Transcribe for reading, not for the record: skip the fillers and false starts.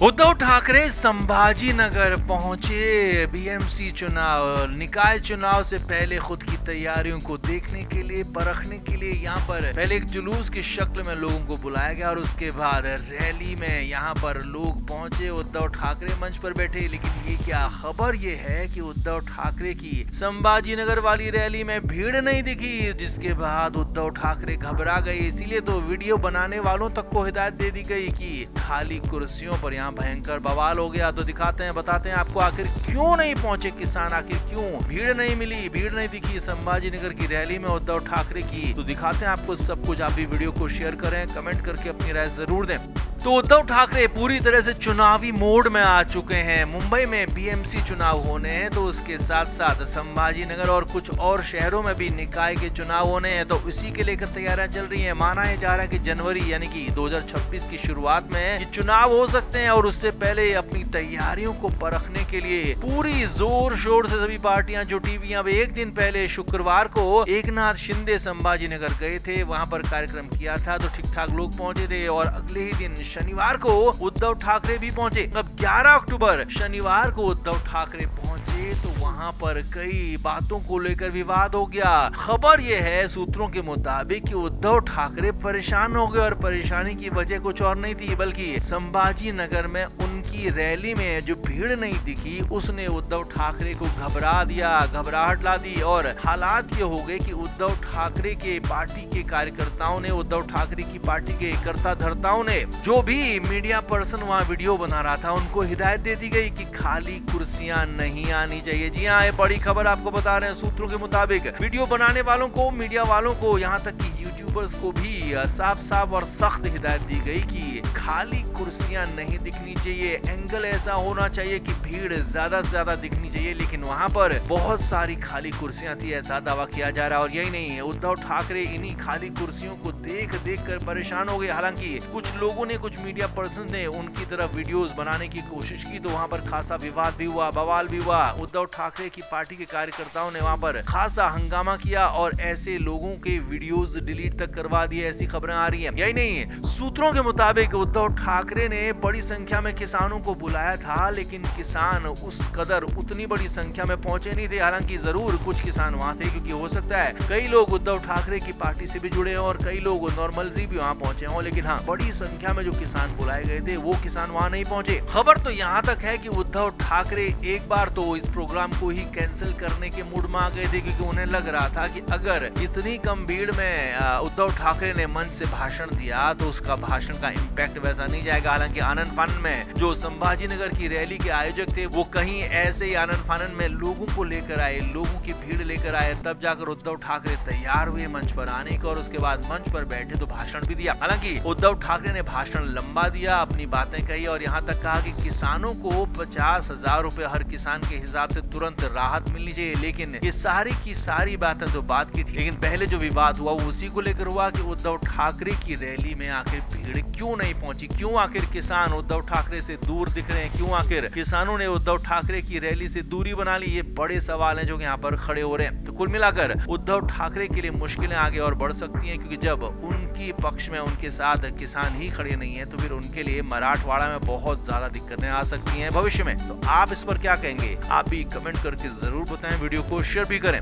उद्धव ठाकरे संभाजीनगर पहुंचे। बीएमसी चुनाव, निकाय चुनाव से पहले खुद की तैयारियों को देखने के लिए, परखने के लिए यहाँ पर पहले एक जुलूस की शक्ल में लोगों को बुलाया गया और उसके बाद रैली में यहाँ पर लोग पहुंचे। उद्धव ठाकरे मंच पर बैठे, लेकिन ये क्या खबर ये है कि उद्धव ठाकरे की संभाजीनगर वाली रैली में भीड़ नहीं दिखी, जिसके बाद उद्धव ठाकरे घबरा गए। इसीलिए तो वीडियो बनाने वालों तक को हिदायत दे दी गई कि खाली कुर्सियों पर यहाँ भयंकर बवाल हो गया। तो दिखाते हैं, बताते हैं आपको आखिर क्यों नहीं पहुंचे किसान, आखिर क्यों भीड़ नहीं मिली, भीड़ नहीं दिखी संभाजीनगर की रैली में उद्धव ठाकरे की। तो दिखाते हैं आपको सब कुछ। आप भी वीडियो को शेयर करें, कमेंट करके अपनी राय जरूर दें। तो उद्धव ठाकरे पूरी तरह से चुनावी मोड में आ चुके हैं। मुंबई में बीएमसी चुनाव होने हैं, तो उसके साथ साथ संभाजीनगर और कुछ और शहरों में भी निकाय के चुनाव होने हैं, तो इसी के लेकर तैयारियां चल रही हैं। माना जा रहा है कि जनवरी यानी कि 2026 की शुरुआत में ये चुनाव हो सकते हैं और उससे पहले अपनी तैयारियों को परखने के लिए पूरी जोर शोर से सभी पार्टियां जुटी हुई हैं। अब एक दिन पहले शुक्रवार को एकनाथ शिंदे संभाजीनगर गए थे, वहां पर कार्यक्रम किया था, तो ठीक ठाक लोग पहुंचे थे। और अगले ही दिन शनिवार को उद्धव ठाकरे भी पहुंचे। अब 11 अक्टूबर शनिवार को उद्धव ठाकरे पहुंचे, तो वहां पर कई बातों को लेकर विवाद हो गया। खबर यह है सूत्रों के मुताबिक कि उद्धव ठाकरे परेशान हो गए और परेशानी की वजह कुछ और नहीं थी, बल्कि संभाजीनगर में उनकी रैली में जो भीड़ नहीं दिखी उसने उद्धव ठाकरे को घबरा दिया, घबराहट ला दी। और हालात ये हो गए कि उद्धव ठाकरे के पार्टी के कार्यकर्ताओं ने, उद्धव ठाकरे की पार्टी के कर्ता धर्ताओं ने, जो भी मीडिया पर्सन वहाँ वीडियो बना रहा था, उनको हिदायत दे दी गई कि खाली कुर्सियां नहीं आनी चाहिए। जी हाँ, ये बड़ी खबर आपको बता रहे हैं सूत्रों के मुताबिक। वीडियो बनाने वालों को, मीडिया वालों को, यहाँ तक कि यूट्यूबर्स को भी साफ साफ और सख्त हिदायत दी गई कि खाली कुर्सियां नहीं दिखनी चाहिए। एंगल ऐसा होना चाहिए कि भीड़ ज्यादा से ज्यादा दिखनी चाहिए, लेकिन वहां पर बहुत सारी खाली कुर्सियां थी, ऐसा दावा किया जा रहा है। और यही नहीं, उद्धव ठाकरे इन्हीं खाली कुर्सियों को देख देख कर परेशान हो गए। हालांकि कुछ लोगों ने, कुछ मीडिया पर्सन ने उनकी तरफ वीडियोस बनाने की कोशिश की, तो वहां पर खासा विवाद भी हुआ, बवाल भी हुआ। उद्धव ठाकरे की पार्टी के कार्यकर्ताओं ने वहां पर खासा हंगामा किया और ऐसे लोगों के वीडियोस डिलीट तक करवा दिए, ऐसी खबरें आ रही हैं। यही नहीं, सूत्रों के मुताबिक उद्धव ठाकरे ने बड़ी संख्या में किसानों को बुलाया था, लेकिन किसान उस कदर उतनी बड़ी संख्या में पहुंचे नहीं थे। हालांकि जरूर कुछ किसान वहां थे, क्योंकि हो सकता है कई लोग उद्धव ठाकरे की पार्टी से भी जुड़े हों और कई लोग नॉर्मल जी भी वहां पहुंचे हों, लेकिन हाँ, बड़ी संख्या में जो किसान बुलाए गए थे वो किसान वहां नहीं पहुंचे। खबर तो यहाँ तक है कि उद्धव ठाकरे एक बार तो इस प्रोग्राम को ही कैंसिल करने के मूड में आ गए थे, क्योंकि उन्हें लग रहा था कि अगर इतनी कम भीड़ में उद्धव ठाकरे ने मंच से भाषण दिया तो उसका भाषण का इम्पैक्ट वैसा नहीं जाएगा। हालांकि आनंद फानन में जो संभाजीनगर की रैली के आयोजक थे, वो कहीं ऐसे ही आनंद फानन में लोगों को लेकर आए, लोगों की भीड़ लेकर आए, तब जाकर उद्धव ठाकरे तैयार हुए मंच पर आने का, और उसके बाद मंच पर बैठे तो भाषण भी दिया। हालांकि उद्धव ठाकरे ने भाषण लंबा दिया, अपनी बातें कही और यहाँ तक कहा कि किसानों को 50,000 रुपए हर किसान के हिसाब से तुरंत राहत मिलनी चाहिए। लेकिन ये सारी की सारी बातें तो बात की थी, लेकिन पहले जो विवाद हुआ वो उसी को लेकर हुआ कि उद्धव ठाकरे की रैली में आखिर भीड़ क्यों नहीं पहुंची, क्यों आखिर किसान उद्धव ठाकरे से दूर दिख रहे हैं, क्यों आखिर किसानों ने उद्धव ठाकरे की रैली से दूरी बना ली। ये बड़े सवाल हैं जो यहाँ पर खड़े हो रहे हैं। तो कुल मिलाकर उद्धव ठाकरे के लिए मुश्किलें आगे और बढ़ सकती हैं, क्योंकि जब उनकी पक्ष में, उनके साथ किसान ही खड़े नहीं है, तो फिर उनके लिए मराठवाड़ा में बहुत ज्यादा दिक्कतें आ सकती हैं भविष्य में। तो आप इस पर क्या कहेंगे, आप भी कमेंट करके जरूर बताएं, वीडियो को शेयर भी करें।